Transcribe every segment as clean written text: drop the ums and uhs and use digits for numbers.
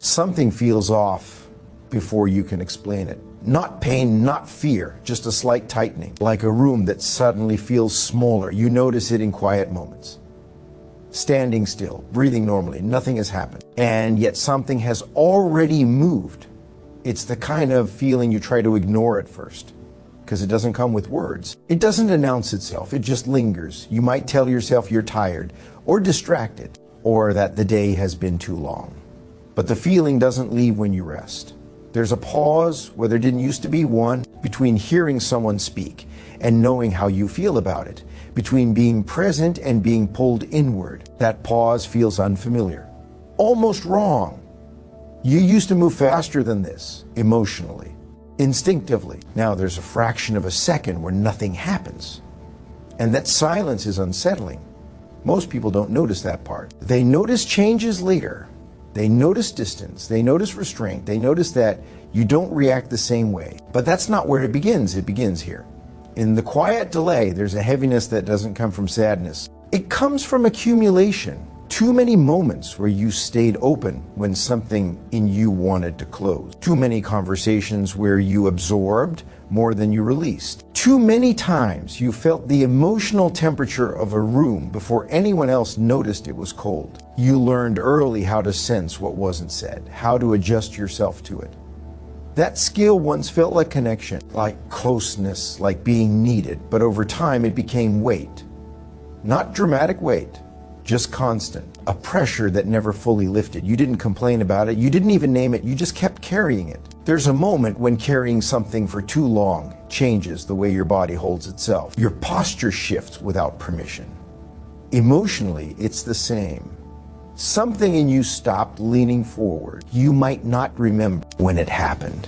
Something feels off before you can explain it. Not pain, not fear, just a slight tightening, like a room that suddenly feels smaller. You notice it in quiet moments. Standing still, breathing normally, nothing has happened. And yet something has already moved. It's the kind of feeling you try to ignore at first, because it doesn't come with words. It doesn't announce itself, it just lingers. You might tell yourself you're tired, or distracted, or that the day has been too long. But the feeling doesn't leave when you rest. There's a pause, where there didn't used to be one, between hearing someone speak and knowing how you feel about it, between being present and being pulled inward. That pause feels unfamiliar, almost wrong. You used to move faster than this, emotionally, instinctively. Now there's a fraction of a second where nothing happens. And that silence is unsettling. Most people don't notice that part. They notice changes later. They notice distance, they notice restraint, they notice that you don't react the same way. But that's not where it begins here. In the quiet delay, there's a heaviness that doesn't come from sadness. It comes from accumulation. Too many moments where you stayed open when something in you wanted to close. Too many conversations where you absorbed more than you released. Too many times you felt the emotional temperature of a room before anyone else noticed it was cold. You learned early how to sense what wasn't said, how to adjust yourself to it. That skill once felt like connection, like closeness, like being needed, but over time it became weight. Not dramatic weight, just constant. A pressure that never fully lifted. You didn't complain about it, you didn't even name it, you just kept carrying it. There's a moment when carrying something for too long changes the way your body holds itself. Your posture shifts without permission. Emotionally, it's the same. Something in you stopped leaning forward. You might not remember when it happened.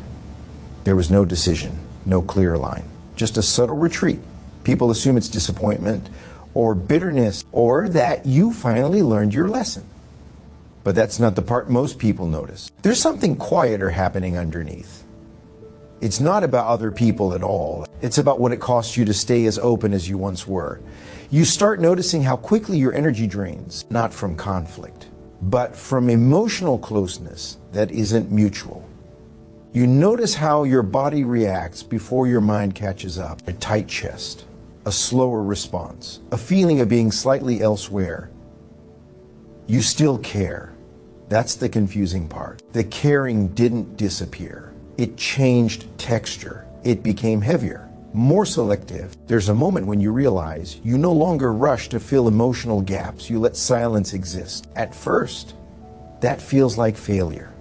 There was no decision, no clear line, just a subtle retreat. People assume it's disappointment or bitterness, or that you finally learned your lesson. But that's not the part most people notice. There's something quieter happening underneath. It's not about other people at all. It's about what it costs you to stay as open as you once were. You start noticing how quickly your energy drains, not from conflict, but from emotional closeness that isn't mutual. You notice how your body reacts before your mind catches up. A tight chest, a slower response, a feeling of being slightly elsewhere. You still care. That's the confusing part. The caring didn't disappear. It changed texture. It became heavier, more selective. There's a moment when you realize you no longer rush to fill emotional gaps. You let silence exist. At first, that feels like failure.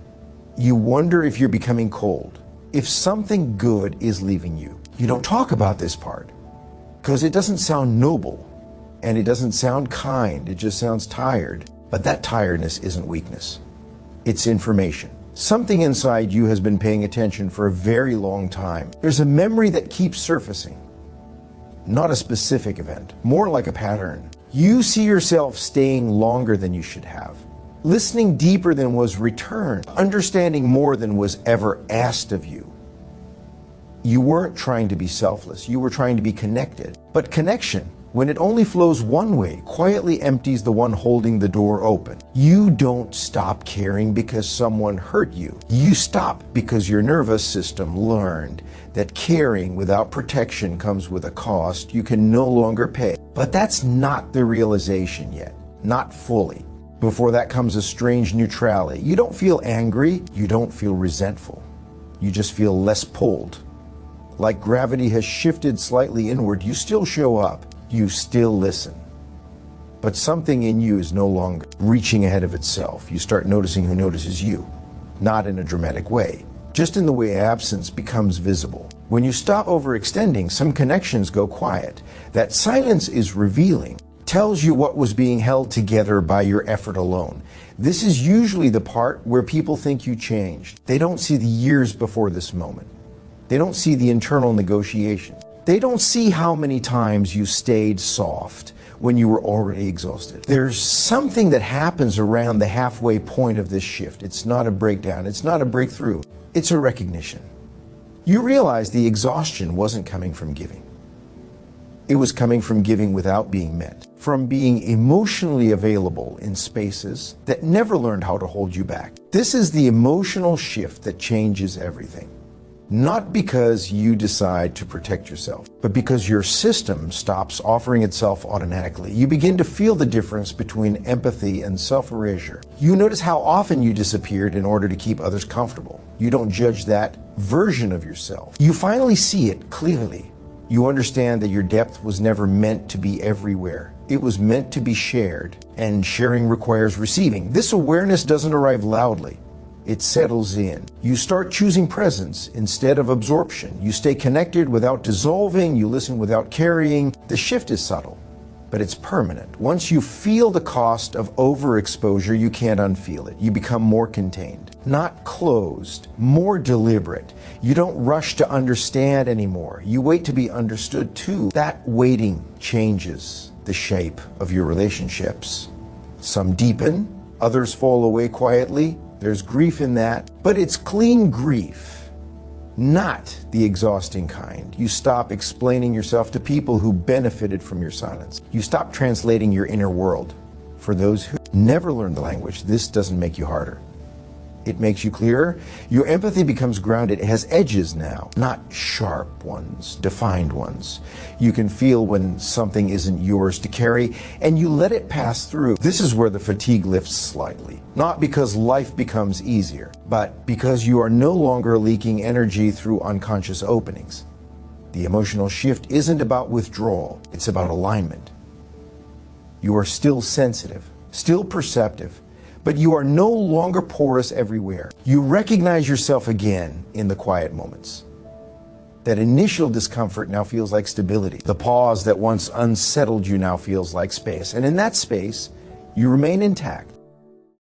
You wonder if you're becoming cold, if something good is leaving you. You don't talk about this part because it doesn't sound noble and it doesn't sound kind. It just sounds tired. But that tiredness isn't weakness. It's information. Something inside you has been paying attention for a very long time. There's a memory that keeps surfacing. Not a specific event, more like a pattern. You see yourself staying longer than you should have, listening deeper than was returned, understanding more than was ever asked of you. You weren't trying to be selfless, you were trying to be connected. But connection, when it only flows one way, quietly empties the one holding the door open. You don't stop caring because someone hurt you. You stop because your nervous system learned that caring without protection comes with a cost you can no longer pay. But that's not the realization yet, not fully. Before that comes a strange neutrality. You don't feel angry, you don't feel resentful. You just feel less pulled. Like gravity has shifted slightly inward, you still show up. You still listen. But something in you is no longer reaching ahead of itself. You start noticing who notices you, not in a dramatic way, just in the way absence becomes visible. When you stop overextending, some connections go quiet. That silence is revealing, tells you what was being held together by your effort alone. This is usually the part where people think you changed. They don't see the years before this moment. They don't see the internal negotiations. They don't see how many times you stayed soft when you were already exhausted. There's something that happens around the halfway point of this shift. It's not a breakdown. It's not a breakthrough. It's a recognition. You realize the exhaustion wasn't coming from giving. It was coming from giving without being met, from being emotionally available in spaces that never learned how to hold you back. This is the emotional shift that changes everything. Not because you decide to protect yourself, but because your system stops offering itself automatically. You begin to feel the difference between empathy and self-erasure. You notice how often you disappeared in order to keep others comfortable. You don't judge that version of yourself. You finally see it clearly. You understand that your depth was never meant to be everywhere. It was meant to be shared, and sharing requires receiving. This awareness doesn't arrive loudly. It settles in. You start choosing presence instead of absorption. You stay connected without dissolving. You listen without carrying. The shift is subtle, but it's permanent. Once you feel the cost of overexposure, you can't unfeel it. You become more contained, not closed, more deliberate. You don't rush to understand anymore. You wait to be understood too. That waiting changes the shape of your relationships. Some deepen, others fall away quietly. There's grief in that, but it's clean grief, not the exhausting kind. You stop explaining yourself to people who benefited from your silence. You stop translating your inner world. For those who never learned the language, this doesn't make you harder. It makes you clearer. Your empathy becomes grounded. It has edges now, not sharp ones, defined ones. You can feel when something isn't yours to carry, and you let it pass through. This is where the fatigue lifts slightly. Not because life becomes easier, but because you are no longer leaking energy through unconscious openings. The emotional shift isn't about withdrawal. It's about alignment. You are still sensitive, still perceptive, but you are no longer porous everywhere. You recognize yourself again in the quiet moments. That initial discomfort now feels like stability. The pause that once unsettled you now feels like space. And in that space, you remain intact.